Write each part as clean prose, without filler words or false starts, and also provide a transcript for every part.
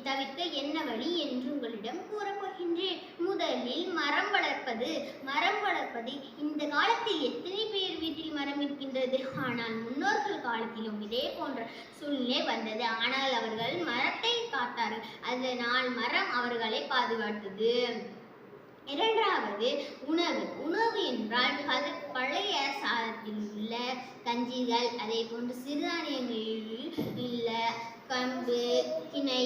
தவிர்க்க என்ன வழி என்று உங்களிடம் கூறப்போகின்றேன். முதலில் மரம் வளர்ப்பது. மரம் வளர்ப்பது இந்த காலத்தில் எத்தனை பேர் வீட்டில் மரம் இருக்கின்றது? ஆனால் முன்னோர்கள் காலத்திலும் இதே போன்ற சூழ்நிலை வந்தது. ஆனால் அவர்கள் மரத்தை காத்தார்கள். அதனால் மரம் அவர்களை பாதுகாத்தது. இரண்டாவது உணவு. உணவு என்றால் பழைய சாதத்தில் உள்ள கஞ்சிகள், அதே போன்று சிறுதானியங்களில் உள்ள கம்பு, திணை,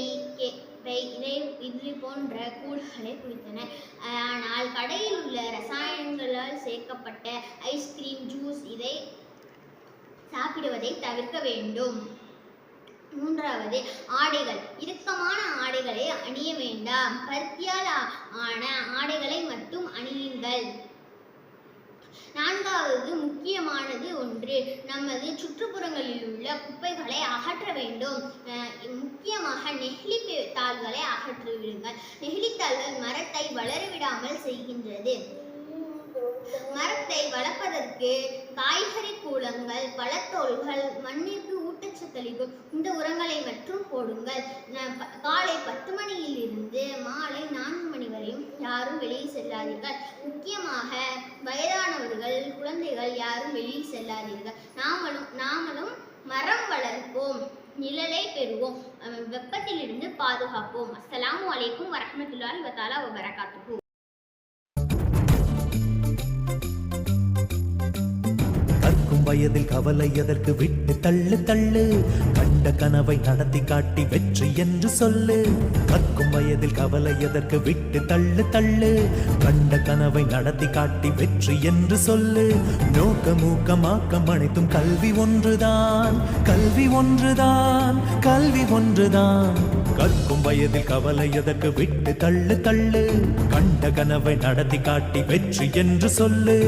இது போன்ற கூழ்களை குடித்தனர். ஆனால் கடையில் உள்ள ரசாயனங்களால் சேர்க்கப்பட்ட ஐஸ்கிரீம், ஜூஸ் இதை சாப்பிடுவதை தவிர்க்க வேண்டும். மூன்றாவது ஆடைகள். இறுக்கமான ஆடைகளை அணிய வேண்டாம். பருத்தியால் ஆன ஆடைகளை மட்டும் அணியுங்கள். நான்காவது முக்கியமானது ஒன்று, நமது சுற்றுப்புறங்களில் உள்ள குப்பைகளை அகற்ற வேண்டும். முக்கியமாக நெகிழி தாள்களை அகற்றிவிடுங்கள். நெகிழித்தாள்கள் மரத்தை வளரவிடாமல் செய்கின்றது. மரத்தை வளர்ப்பதற்கு காய்கறி கூலங்கள், பழத்தோல்கள், மண்ணிற்கு ஊட்டச்சத்தளிக்கும் இந்த உரங்களை மட்டும் போடுங்கள். காலை 10 மணியில் இருந்து மாலை 4 மணி வரையும் யாரும் வெளியில் செல்லாதீர்கள். முக்கியமாக வயதானவர்கள், குழந்தைகள் யாரும் வெளியில் செல்லாதீர்கள். நாமளும் மரம் வளர்ப்போம், நிழலை பெறுவோம், வெப்பத்திலிருந்து பாதுகாப்போம். அஸ்ஸலாமு அலைக்கும் வரஹ்மத்துல்லாஹி வ தஆலா வ பரகாத்துஹு. வயதில் கவலை எதற்கு, விட்டு தள்ளு தள்ளு. கண்ட கனவை நடத்தி காட்டி வெற்றி என்று சொல்லு. கற்கும் வயதில் கவலை எதற்கு, விட்டு தள்ளு தள்ளு. கண்ட கனவை நடத்தி காட்டி வெற்றி என்று சொல்லு. நோக்கமூக்கமாக்கம் அனைத்தும் கல்வி ஒன்றுதான், கல்வி ஒன்றுதான், கல்வி ஒன்றுதான். கற்கும் வயதில் கவலை எதற்கு, விட்டு தள்ளு தள்ளு. கண்ட கனவை நடத்தி காட்டி வெற்றி என்று சொல்லு.